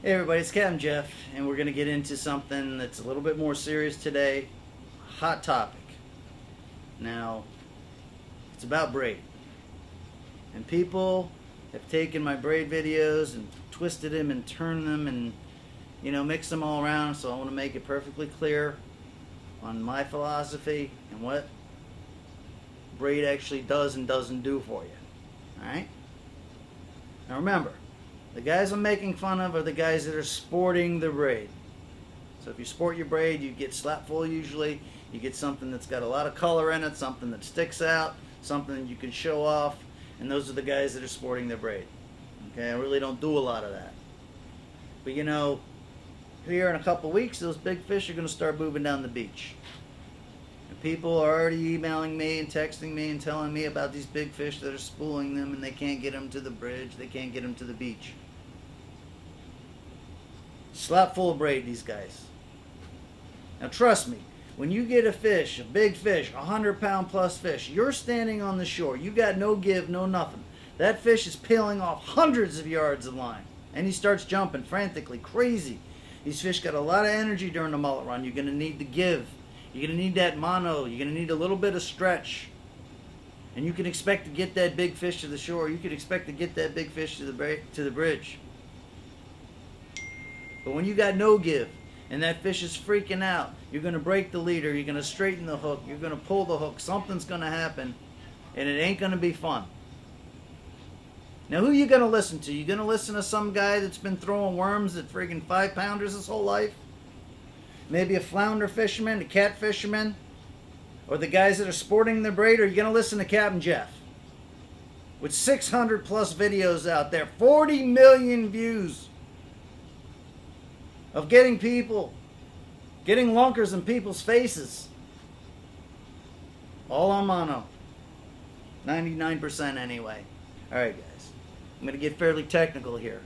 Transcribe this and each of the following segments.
Hey everybody, it's Captain Jeff, and we're going to get into something that's a little bit more serious today. Hot topic. Now, it's about braid. And people have taken my braid videos and twisted them and turned them and, mixed them all around. So I want to make it perfectly clear on my philosophy and what braid actually does and doesn't do for you. Alright? Now remember, the guys I'm making fun of are the guys that are sporting the braid. So if you sport your braid, you get slap full usually. You get something that's got a lot of color in it, something that sticks out, something that you can show off. And those are the guys that are sporting their braid. Okay, I really don't do a lot of that. But here in a couple of weeks, those big fish are going to start moving down the beach. And people are already emailing me and texting me and telling me about these big fish that are spooling them and they can't get them to the bridge, they can't get them to the beach. Slap full of braid, these guys. Now trust me, when you get a fish, a big fish, 100-pound plus fish, you're standing on the shore, you got no give, no nothing. That fish is peeling off hundreds of yards of line. And he starts jumping frantically, crazy. These fish got a lot of energy during the mullet run. You're going to need to give. You're going to need that mono. You're going to need a little bit of stretch. And you can expect to get that big fish to the shore. You can expect to get that big fish to the bridge. But when you got no give and that fish is freaking out, you're going to break the leader, you're going to straighten the hook, you're going to pull the hook, something's going to happen, and it ain't going to be fun. Now who you going to listen to? You going to listen to some guy that's been throwing worms at friggin' 5-pounders his whole life? Maybe a flounder fisherman, a cat fisherman, or the guys that are sporting their braid? Or are you going to listen to Captain Jeff? With 600 plus videos out there, 40 million views of getting lunkers in people's faces. All on mono. 99% anyway. Alright guys, I'm going to get fairly technical here.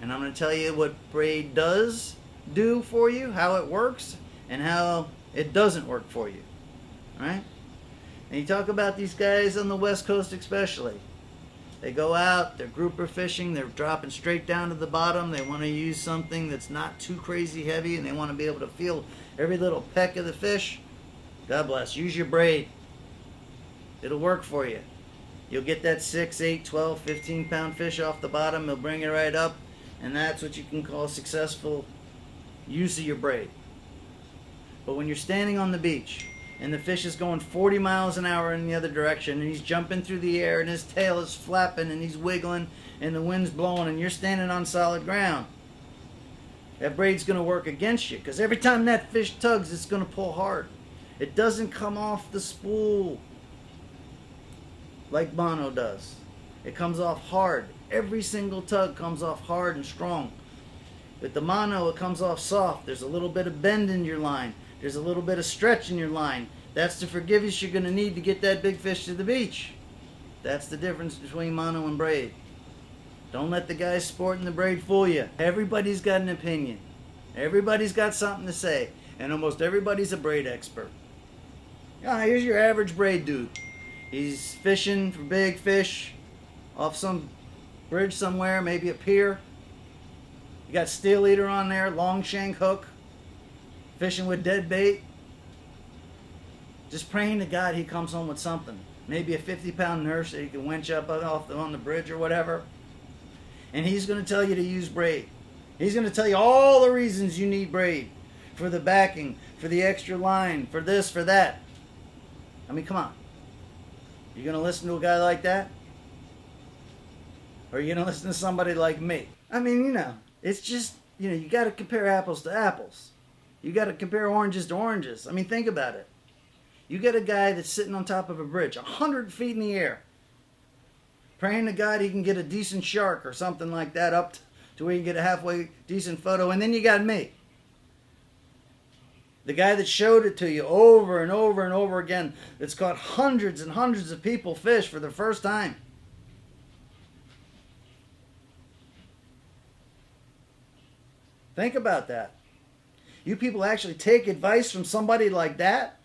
And I'm going to tell you what braid does do for you, how it works, and how it doesn't work for you. Alright? And you talk about these guys on the West Coast especially. They go out, they're grouper fishing, they're dropping straight down to the bottom. They want to use something that's not too crazy heavy, and they want to be able to feel every little peck of the fish. God bless. Use your braid. It'll work for you. You'll get that 6, 8, 12, 15-pound fish off the bottom. They'll bring it right up, and that's what you can call successful use of your braid. But when you're standing on the beach, and the fish is going 40 miles an hour in the other direction, and he's jumping through the air, and his tail is flapping, and he's wiggling, and the wind's blowing, and you're standing on solid ground, that braid's going to work against you, because every time that fish tugs, it's going to pull hard. It doesn't come off the spool like mono does. It comes off hard. Every single tug comes off hard and strong. With the mono, it comes off soft. There's a little bit of bend in your line. There's a little bit of stretch in your line. That's the forgiveness you're going to need to get that big fish to the beach. That's the difference between mono and braid. Don't let the guys sporting the braid fool you. Everybody's got an opinion. Everybody's got something to say. And almost everybody's a braid expert. Here's your average braid dude. He's fishing for big fish off some bridge somewhere, maybe a pier. You got steel eater on there, long shank hook. Fishing with dead bait. Just praying to God he comes home with something. Maybe a 50-pound nurse that he can winch up on the bridge or whatever. And he's going to tell you to use braid. He's going to tell you all the reasons you need braid. For the backing, for the extra line, for this, for that. I mean, come on. You going to listen to a guy like that? Or are you going to listen to somebody like me? I mean, it's just, you got to compare apples to apples. You got to compare oranges to oranges. I mean, think about it. You get a guy that's sitting on top of a bridge, 100 feet in the air, praying to God he can get a decent shark or something like that up to where you can get a halfway decent photo. And then you got me. The guy that showed it to you over and over and over again, that's caught hundreds and hundreds of people fish for the first time. Think about that. You people actually take advice from somebody like that?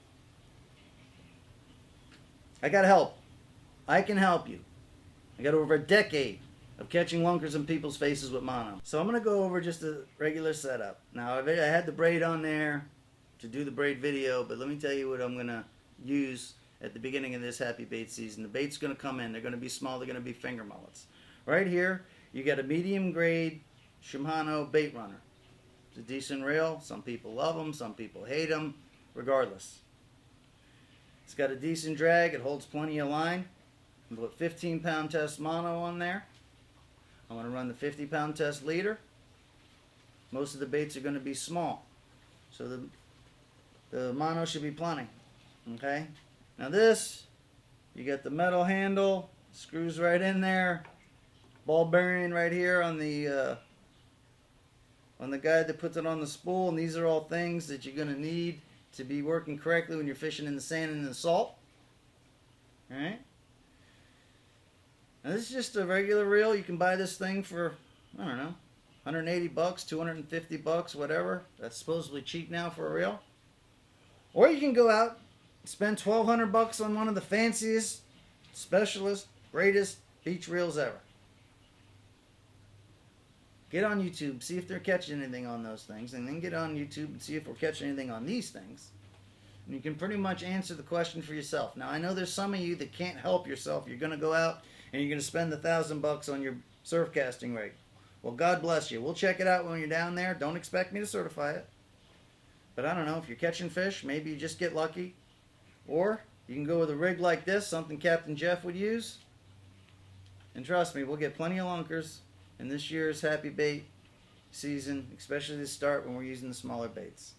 I got help. I can help you. I got over a decade of catching lunkers in people's faces with mono. So I'm going to go over just a regular setup. Now I had the braid on there to do the braid video, but let me tell you what I'm going to use at the beginning of this happy bait season. The bait's going to come in. They're going to be small. They're going to be finger mullets. Right here, you got a medium grade Shimano bait runner. It's a decent reel. Some people love them. Some people hate them. Regardless. It's got a decent drag. It holds plenty of line. I'm going to put 15-pound test mono on there. I'm going to run the 50-pound test leader. Most of the baits are going to be small. So the mono should be plenty. Okay? Now this, you got the metal handle. Screws right in there. Ball bearing right here on the guy that puts it on the spool. And these are all things that you're going to need to be working correctly when you're fishing in the sand and in the salt. Alright? Now this is just a regular reel. You can buy this thing for, I don't know, 180 bucks, 250 bucks, whatever. That's supposedly cheap now for a reel. Or you can go out and spend 1,200 bucks on one of the fanciest, specialist, greatest beach reels ever. Get on YouTube, see if they're catching anything on those things, and then get on YouTube and see if we're catching anything on these things. And you can pretty much answer the question for yourself. Now, I know there's some of you that can't help yourself. You're going to go out and you're going to spend $1,000 on your surf casting rig. Well, God bless you. We'll check it out when you're down there. Don't expect me to certify it. But I don't know, if you're catching fish, maybe you just get lucky. Or you can go with a rig like this, something Captain Jeff would use. And trust me, we'll get plenty of lunkers in this year's happy bait season, especially this start when we're using the smaller baits.